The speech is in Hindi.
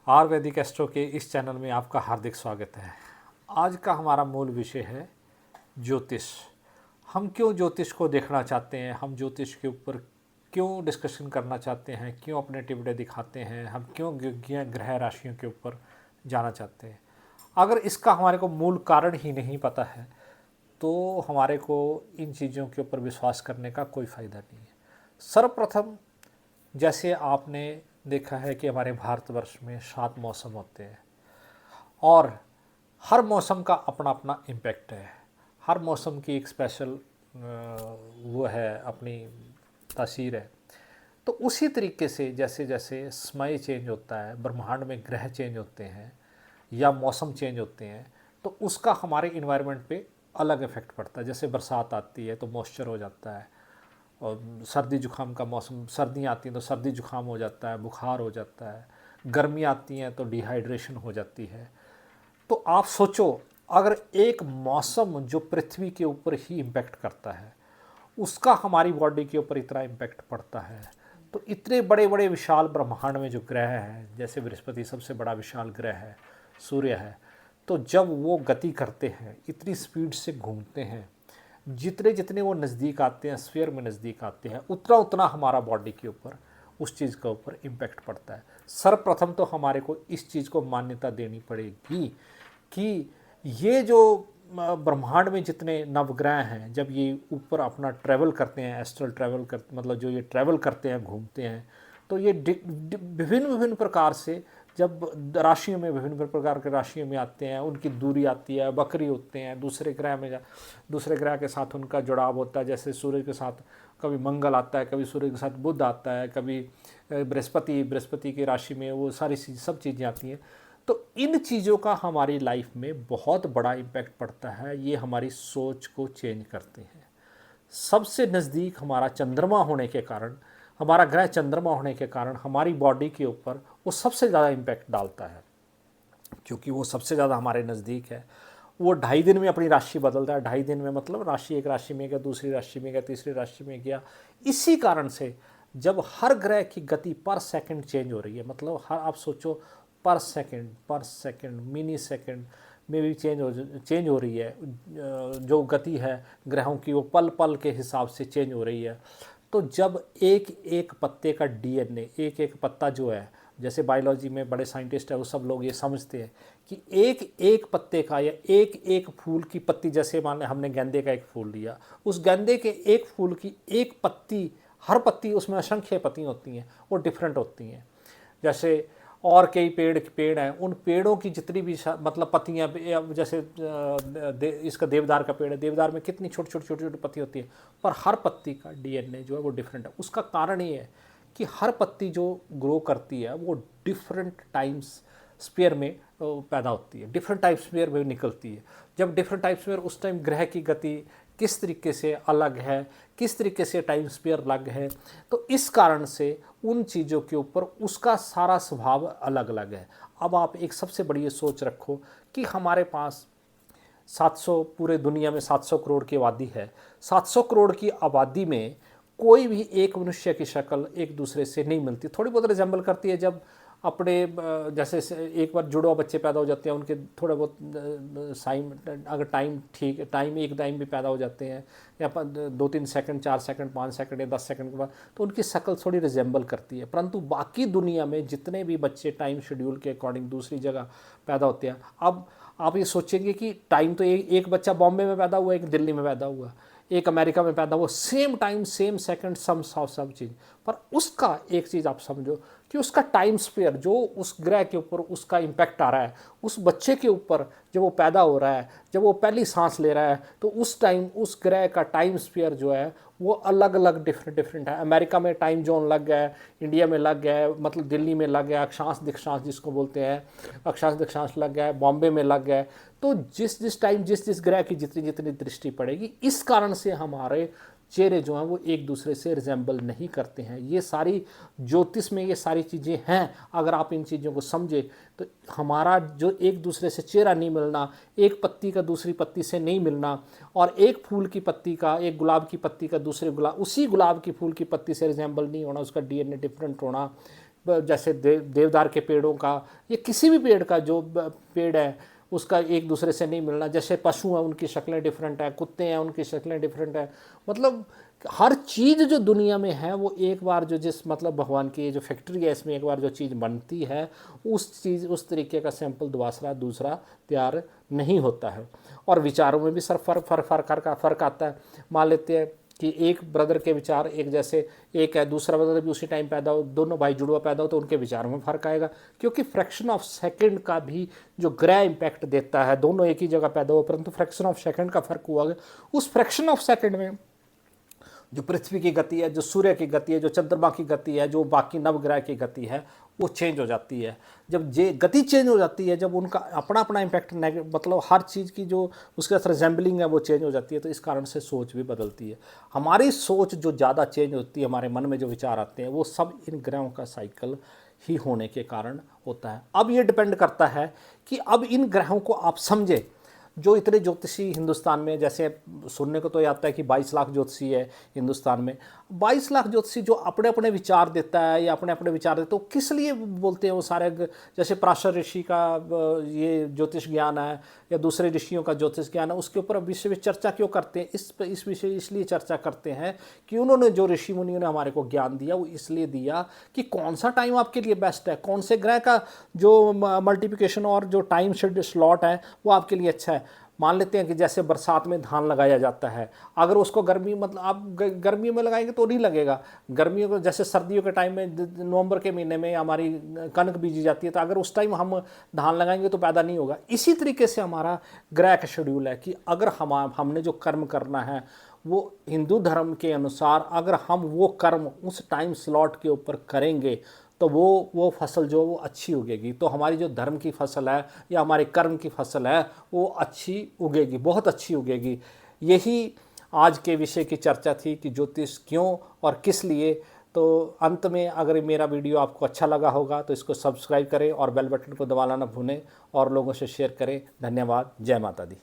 आयुर्वेदिक एस्ट्रो के इस चैनल में आपका हार्दिक स्वागत है। आज का हमारा मूल विषय है ज्योतिष। हम क्यों ज्योतिष को देखना चाहते हैं, हम ज्योतिष के ऊपर क्यों डिस्कशन करना चाहते हैं, क्यों अपने टिप्पणी दिखाते हैं, हम क्यों ग्रह राशियों के ऊपर जाना चाहते हैं। अगर इसका हमारे को मूल कारण ही नहीं पता है तो हमारे को इन चीज़ों के ऊपर विश्वास करने का कोई फ़ायदा नहीं है। सर्वप्रथम, जैसे आपने देखा है कि हमारे भारतवर्ष में 7 मौसम होते हैं और हर मौसम का अपना अपना इम्पैक्ट है। हर मौसम की एक स्पेशल वो है, अपनी तासीर है। तो उसी तरीके से जैसे जैसे समय चेंज होता है, ब्रह्मांड में ग्रह चेंज होते हैं या मौसम चेंज होते हैं, तो उसका हमारे इन्वायरमेंट पे अलग इफ़ेक्ट पड़ता है। जैसे बरसात आती है तो मॉइस्चर हो जाता है, और सर्दी जुकाम का मौसम, सर्दियाँ आती हैं तो सर्दी जुकाम हो जाता है, बुखार हो जाता है। गर्मी आती हैं तो डिहाइड्रेशन हो जाती है। तो आप सोचो, अगर एक मौसम जो पृथ्वी के ऊपर ही इम्पैक्ट करता है, उसका हमारी बॉडी के ऊपर इतना इम्पैक्ट पड़ता है, तो इतने बड़े बड़े विशाल ब्रह्मांड में जो ग्रह हैं, जैसे बृहस्पति सबसे बड़ा विशाल ग्रह है, सूर्य है, तो जब वो गति करते हैं, इतनी स्पीड से घूमते हैं, जितने जितने वो नज़दीक आते हैं, स्फीयर में नज़दीक आते हैं, उतना उतना हमारा बॉडी के ऊपर उस चीज़ का ऊपर इम्पैक्ट पड़ता है। सर्वप्रथम तो हमारे को इस चीज़ को मान्यता देनी पड़ेगी कि ये जो ब्रह्मांड में जितने नवग्रह हैं, जब ये ऊपर अपना ट्रैवल करते हैं, एस्ट्रल ट्रैवल कर मतलब जो ये ट्रैवल करते हैं, घूमते हैं, तो ये विभिन्न विभिन्न प्रकार से जब राशियों में, विभिन्न प्रकार के राशियों में आते हैं, उनकी दूरी आती है, बकरी होते हैं, दूसरे ग्रह में दूसरे ग्रह के साथ उनका जुड़ाव होता है। जैसे सूर्य के साथ कभी मंगल आता है, कभी सूर्य के साथ बुध आता है, कभी बृहस्पति की राशि में वो सारी सब चीज़ें आती हैं। तो इन चीज़ों का हमारी लाइफ में बहुत बड़ा इम्पैक्ट पड़ता है। ये हमारी सोच को चेंज करते हैं। सबसे नज़दीक हमारा चंद्रमा होने के कारण, हमारा ग्रह चंद्रमा होने के कारण हमारी बॉडी के ऊपर वो सबसे ज़्यादा इम्पैक्ट डालता है, क्योंकि वो सबसे ज़्यादा हमारे नज़दीक है। वो 2.5 दिन में अपनी राशि बदलता है। 2.5 दिन में मतलब राशि, एक राशि में गया, दूसरी राशि में गया, तीसरी राशि में गया। इसी कारण से जब हर ग्रह की गति पर सेकंड चेंज हो रही है, मतलब हर, आप सोचो, पर सेकंड मिनी सेकंड में भी चेंज हो रही है। जो गति है ग्रहों की, वो पल पल के हिसाब से चेंज हो रही है। तो जब एक एक पत्ते का डीएनए, एक एक पत्ता जो है, जैसे बायोलॉजी में बड़े साइंटिस्ट है वो सब लोग ये समझते हैं कि एक एक पत्ते का या एक एक फूल की पत्ती, जैसे मान लें हमने गेंदे का एक फूल लिया, उस गेंदे के एक फूल की एक पत्ती, हर पत्ती, उसमें असंख्य पत्तियाँ होती हैं, वो डिफरेंट होती हैं। जैसे और कई पेड़ हैं, उन पेड़ों की जितनी भी मतलब पत्तियाँ, जैसे इसका देवदार का पेड़ है, देवदार में कितनी छोटी छोटी छोटी छोटी पत्ती होती है, पर हर पत्ती का डीएनए जो है वो डिफरेंट है। उसका कारण ये है कि हर पत्ती जो ग्रो करती है वो डिफरेंट टाइम्स स्पेयर में पैदा होती है, डिफरेंट टाइप स्पेयर में निकलती है। जब डिफरेंट टाइप स्पेयर, उस टाइम ग्रह की गति किस तरीके से अलग है, किस तरीके से टाइम स्पेयर अलग है, तो इस कारण से उन चीज़ों के ऊपर उसका सारा स्वभाव अलग अलग है। अब आप एक सबसे बड़ी ये सोच रखो कि हमारे पास 700, पूरे दुनिया में 700 करोड़ की आबादी है। 700 करोड़ की आबादी में कोई भी एक मनुष्य की शक्ल एक दूसरे से नहीं मिलती। थोड़ी बहुत रिजेंबल करती है जब अपने जैसे एक बार जुड़वा बच्चे पैदा हो जाते हैं, उनके थोड़े बहुत साइम, अगर टाइम ठीक, टाइम एक टाइम भी पैदा हो जाते हैं, या 2-3 सेकंड, 4 सेकंड, 5 सेकंड या 10 सेकंड के बाद, तो उनकी शक्ल थोड़ी रिजेंबल करती है। परंतु बाकी दुनिया में जितने भी बच्चे टाइम शेड्यूल के अकॉर्डिंग दूसरी जगह पैदा होते हैं, अब आप ये सोचेंगे कि टाइम तो एक बच्चा बॉम्बे में पैदा हुआ, एक दिल्ली में पैदा हुआ, एक अमेरिका में पैदा हुआ, सेम टाइम सेम सेकंड, सब चीज़, पर उसका एक चीज़ आप समझो कि उसका टाइम स्पेयर जो उस ग्रह के ऊपर उसका इम्पैक्ट आ रहा है, उस बच्चे के ऊपर जब वो पैदा हो रहा है, जब वो पहली सांस ले रहा है, तो उस टाइम उस ग्रह का टाइम स्पेयर जो है वो अलग अलग डिफरेंट है। अमेरिका में टाइम जोन लग गया है, इंडिया में लग गया है, मतलब दिल्ली में लग गया, अक्षांश दिक्षांश जिसको बोलते हैं, अक्षांश दिक्षांश लग गया है, बॉम्बे में लग गया है। तो जिस जिस टाइम जिस जिस ग्रह की जितनी जितनी दृष्टि पड़ेगी, इस कारण से हमारे चेहरे जो हैं वो एक दूसरे से रिजेंबल नहीं करते हैं। ये सारी ज्योतिष में ये सारी चीज़ें हैं। अगर आप इन चीज़ों को समझे तो हमारा जो एक दूसरे से चेहरा नहीं मिलना, एक पत्ती का दूसरी पत्ती से नहीं मिलना, और एक फूल की पत्ती का, एक गुलाब की पत्ती का दूसरे गुलाब, उसी गुलाब की फूल की पत्ती से रिजेंबल नहीं होना, उसका डीएनए डिफरेंट होना, जैसे देवदार के पेड़ों का या किसी भी पेड़ का जो पेड़ है उसका एक दूसरे से नहीं मिलना, जैसे पशु हैं उनकी शक्लें डिफरेंट है, कुत्ते हैं उनकी शक्लें डिफरेंट है, मतलब हर चीज़ जो दुनिया में है वो एक बार जो जिस मतलब भगवान की जो फैक्ट्री है इसमें एक बार जो चीज़ बनती है उस तरीके का सैंपल दूसरा तैयार नहीं होता है। और विचारों में भी सर फ़र्क आता है। मान लेते हैं कि एक ब्रदर के विचार एक जैसे एक है, दूसरा ब्रदर भी उसी टाइम पैदा हो, दोनों भाई जुड़वा पैदा हो तो उनके विचारों में फ़र्क आएगा, क्योंकि फ्रैक्शन ऑफ सेकंड का भी जो ग्रह इम्पैक्ट देता है। दोनों एक ही जगह पैदा हो परंतु फ्रैक्शन ऑफ सेकंड का फ़र्क हुआ, उस फ्रैक्शन ऑफ सेकंड में जो पृथ्वी की गति है, जो सूर्य की गति है, जो चंद्रमा की गति है, जो बाकी नवग्रह की गति है वो चेंज हो जाती है। जब जे गति चेंज हो जाती है, जब उनका अपना अपना इम्पैक्ट मतलब हर चीज़ की जो उसके साथ रिजेंबलिंग है वो चेंज हो जाती है, तो इस कारण से सोच भी बदलती है। हमारी सोच जो ज़्यादा चेंज होती है, हमारे मन में जो विचार आते हैं वो सब इन ग्रहों का साइकिल ही होने के कारण होता है। अब ये डिपेंड करता है कि अब इन ग्रहों को आप समझें। जो इतने ज्योतिषी हिंदुस्तान में, जैसे सुनने को तो ये आता है कि 22 लाख ज्योतिषी है हिंदुस्तान में, 22 लाख ज्योतिषी जो अपने अपने विचार देता है या अपने अपने विचार देते, तो किस लिए बोलते हैं वो सारे, जैसे पराशर ऋषि का ये ज्योतिष ज्ञान है या दूसरे ऋषियों का ज्योतिष ज्ञान है, उसके ऊपर विषय में चर्चा क्यों करते हैं? इस विषय इसलिए चर्चा करते हैं कि उन्होंने जो ऋषि मुनियों ने हमारे को ज्ञान दिया वो इसलिए दिया कि कौन सा टाइम आपके लिए बेस्ट है, कौन से ग्रह का जो मल्टीप्लिकेशन और जो टाइम स्लॉट है वो आपके लिए अच्छा है। मान लेते हैं कि जैसे बरसात में धान लगाया जाता है, अगर उसको गर्मी मतलब आप गर्मियों में लगाएंगे तो नहीं लगेगा। गर्मियों को जैसे सर्दियों के टाइम में नवंबर के महीने में हमारी कनक बीजी जाती है, तो अगर उस टाइम हम धान लगाएंगे तो पैदा नहीं होगा। इसी तरीके से हमारा ग्रह का शेड्यूल है कि अगर हमने जो कर्म करना है वो हिंदू धर्म के अनुसार अगर हम वो कर्म उस टाइम स्लॉट के ऊपर करेंगे तो वो फसल जो वो अच्छी उगेगी। तो हमारी जो धर्म की फसल है या हमारे कर्म की फसल है वो अच्छी उगेगी, बहुत अच्छी उगेगी। यही आज के विषय की चर्चा थी कि ज्योतिष क्यों और किस लिए। तो अंत में अगर मेरा वीडियो आपको अच्छा लगा होगा तो इसको सब्सक्राइब करें और बेल बटन को दबाना ना भूलें और लोगों से शेयर करें। धन्यवाद। जय माता दी।